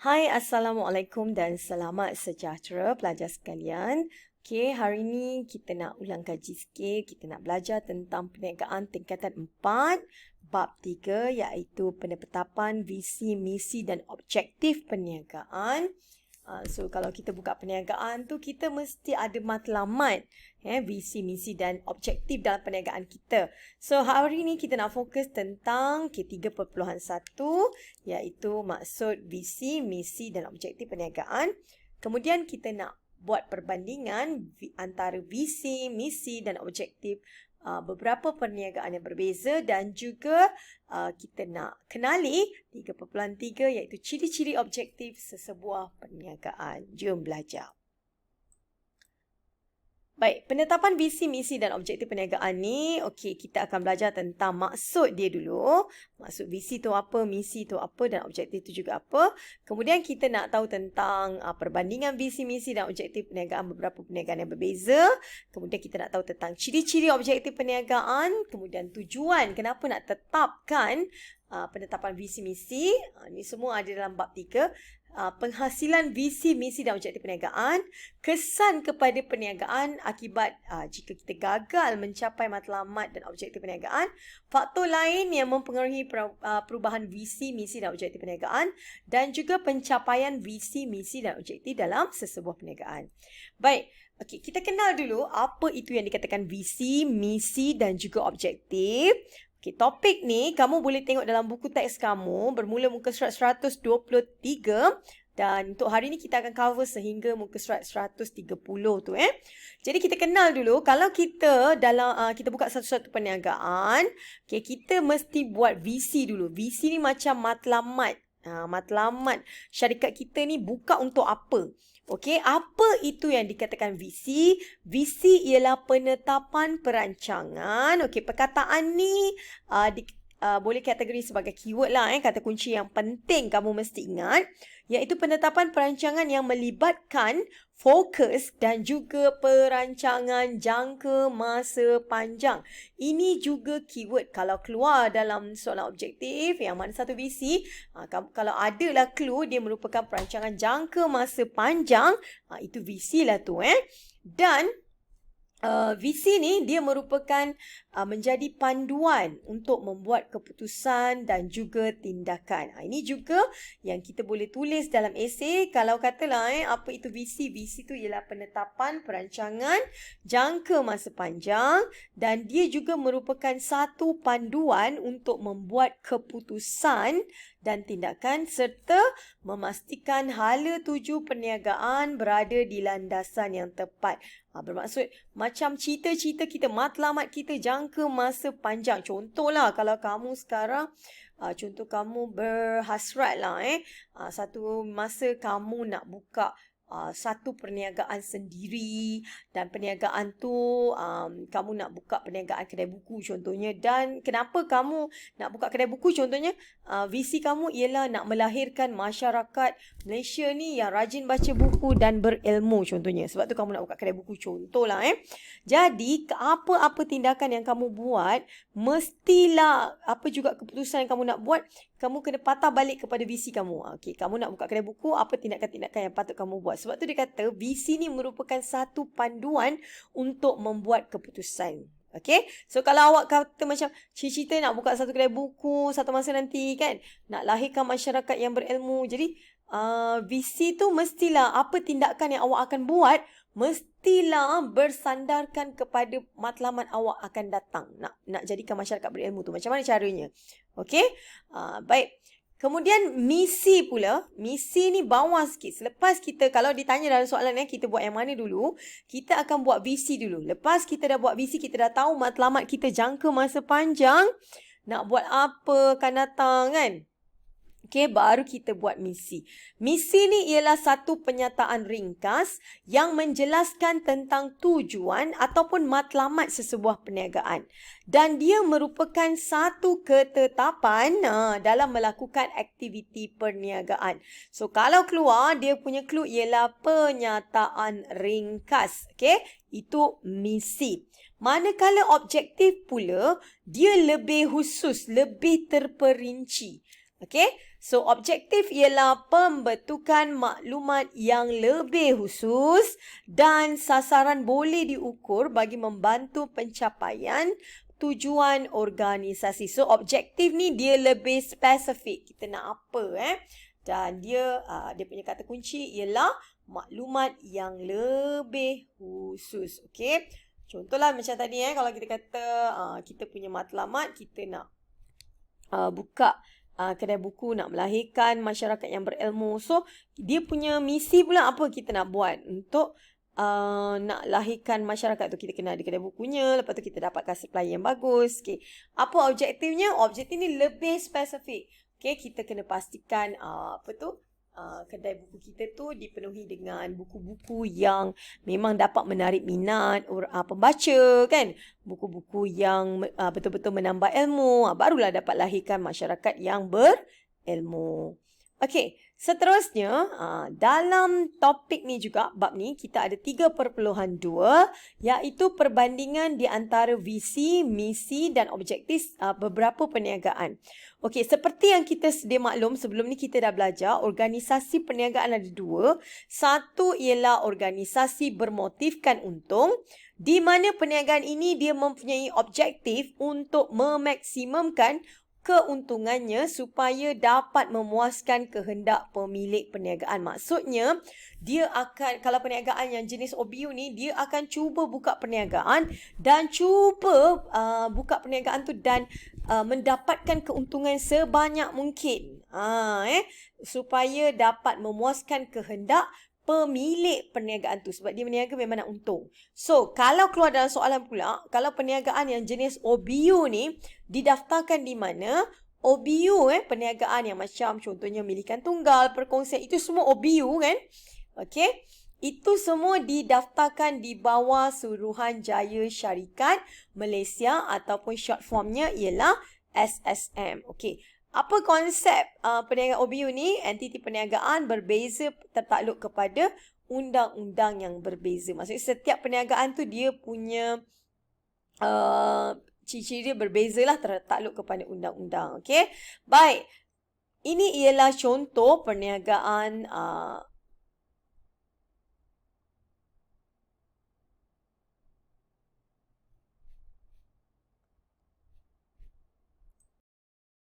Hai, Assalamualaikum dan selamat sejahtera pelajar sekalian. Okey, hari ini kita nak ulang kaji sikit. Kita nak belajar tentang perniagaan tingkatan 4, bab 3 iaitu penetapan visi, misi dan objektif perniagaan. So, kalau kita buka perniagaan tu, kita mesti ada matlamat, visi, misi dan objektif dalam perniagaan kita. So, hari ini kita nak fokus tentang K3.1 iaitu maksud visi, misi dan objektif perniagaan. Kemudian kita nak buat perbandingan antara visi, misi dan objektif beberapa perniagaan yang berbeza dan juga kita nak kenali 3.3 iaitu ciri-ciri objektif sesebuah perniagaan. Jom belajar. Baik, penetapan visi, misi dan objektif perniagaan ni, okey, kita akan belajar tentang maksud dia dulu. Maksud visi tu apa, misi tu apa dan objektif tu juga apa. Kemudian kita nak tahu tentang perbandingan visi, misi dan objektif perniagaan beberapa perniagaan yang berbeza. Kemudian kita nak tahu tentang ciri-ciri objektif perniagaan, kemudian tujuan kenapa nak tetapkan penetapan visi, misi. Ini semua ada dalam bab 3. Penghasilan visi, misi dan objektif perniagaan, kesan kepada perniagaan akibat jika kita gagal mencapai matlamat dan objektif perniagaan, faktor lain yang mempengaruhi perubahan visi, misi dan objektif perniagaan dan juga pencapaian visi, misi dan objektif dalam sesebuah perniagaan. Baik, okey, kita kenal dulu apa itu yang dikatakan visi, misi dan juga objektif. Okay, topik ni kamu boleh tengok dalam buku teks kamu bermula muka surat 123 dan untuk hari ni kita akan cover sehingga muka surat 130 tu Jadi kita kenal dulu kalau kita dalam kita buka satu-satu perniagaan, okay, kita mesti buat visi dulu. Visi ni macam matlamat. Matlamat syarikat kita ni buka untuk apa? Okey, apa itu yang dikatakan visi? Visi ialah penetapan perancangan. Okey, perkataan ni boleh kategori sebagai keyword lah, kata kunci yang penting kamu mesti ingat, iaitu penetapan perancangan yang melibatkan fokus dan juga perancangan jangka masa panjang. Ini juga keyword kalau keluar dalam soalan objektif yang mana satu visi, kalau adalah clue dia merupakan perancangan jangka masa panjang, itu visi lah tu Dan visi ni dia merupakan menjadi panduan untuk membuat keputusan dan juga tindakan. Ini juga yang kita boleh tulis dalam esei. Kalau katalah apa itu visi? Visi tu ialah penetapan perancangan jangka masa panjang dan dia juga merupakan satu panduan untuk membuat keputusan dan tindakan serta memastikan hala tuju perniagaan berada di landasan yang tepat. Bermaksud macam cita-cita kita, matlamat kita jangka masa panjang. Contohlah kalau kamu sekarang, contoh kamu berhasrat lah satu masa kamu nak buka satu perniagaan sendiri dan perniagaan tu kamu nak buka perniagaan kedai buku contohnya. Dan kenapa kamu nak buka kedai buku contohnya? Visi kamu ialah nak melahirkan masyarakat Malaysia ni yang rajin baca buku dan berilmu contohnya. Sebab tu kamu nak buka kedai buku contohlah Jadi apa-apa tindakan yang kamu buat, mestilah apa juga keputusan yang kamu nak buat, kamu kena patah balik kepada visi kamu. Okey, kamu nak buka kedai buku, apa tindakan-tindakan yang patut kamu buat. Sebab tu dia kata visi ni merupakan satu panduan untuk membuat keputusan. Okey, so kalau awak kata macam cita-cita nak buka satu kedai buku satu masa nanti kan, nak lahirkan masyarakat yang berilmu. Jadi visi tu mestilah apa tindakan yang awak akan buat, mestilah bersandarkan kepada matlamat awak akan datang. Nak jadikan masyarakat berilmu tu. Macam mana caranya? Okey, baik. Kemudian misi pula. Misi ni bawah sikit. Selepas kita, kalau ditanya dalam soalan kita buat yang mana dulu, kita akan buat visi dulu. Lepas kita dah buat visi, kita dah tahu matlamat kita jangka masa panjang, nak buat apa akan datang kan. Okey, baru kita buat misi. Misi ni ialah satu penyataan ringkas yang menjelaskan tentang tujuan ataupun matlamat sesebuah perniagaan. Dan dia merupakan satu ketetapan dalam melakukan aktiviti perniagaan. So, kalau keluar, dia punya clue ialah penyataan ringkas. Okey, itu misi. Manakala objektif pula, dia lebih khusus, lebih terperinci. Okey, So, objektif ialah pembentukan maklumat yang lebih khusus dan sasaran boleh diukur bagi membantu pencapaian tujuan organisasi. So, objektif ni dia lebih spesifik. Kita nak apa Dan dia punya kata kunci ialah maklumat yang lebih khusus. Okey. Contohlah macam tadi kalau kita kata kita punya matlamat, kita nak buka kedai buku, nak melahirkan masyarakat yang berilmu. So, dia punya misi pula apa kita nak buat untuk nak lahirkan masyarakat tu. Kita kena ada kedai bukunya, lepas tu kita dapatkan supplier yang bagus. Okay. Apa objektifnya? Objektif ni lebih spesifik. Okay, kita kena pastikan kedai buku kita tu dipenuhi dengan buku-buku yang memang dapat menarik minat pembaca kan. Buku-buku yang betul-betul menambah ilmu. Barulah dapat lahirkan masyarakat yang berilmu. Okey, seterusnya dalam topik ni juga, bab ni kita ada 3.2 iaitu perbandingan di antara visi, misi dan objektif beberapa perniagaan. Okey, seperti yang kita sedia maklum sebelum ni kita dah belajar, organisasi perniagaan ada 2. Satu ialah organisasi bermotifkan untung, di mana perniagaan ini dia mempunyai objektif untuk memaksimumkan keuntungannya supaya dapat memuaskan kehendak pemilik perniagaan. Maksudnya, dia akan, kalau perniagaan yang jenis OBU ni, dia akan cuba buka perniagaan dan cuba buka perniagaan tu dan mendapatkan keuntungan sebanyak mungkin. Supaya dapat memuaskan kehendak pemilik perniagaan tu, sebab dia berniaga memang nak untung. So, kalau keluar dalam soalan pula, kalau perniagaan yang jenis OBU ni didaftarkan di mana? OBU perniagaan yang macam contohnya milikan tunggal, perkongsian, itu semua OBU kan? Okey. Itu semua didaftarkan di bawah Suruhanjaya Syarikat Malaysia ataupun short formnya ialah SSM. Okey. Apa konsep perniagaan OBU ni? Entiti perniagaan berbeza tertakluk kepada undang-undang yang berbeza. Maksudnya setiap perniagaan tu dia punya ciri-ciri dia berbezalah tertakluk kepada undang-undang. Okey. Baik. Ini ialah contoh perniagaan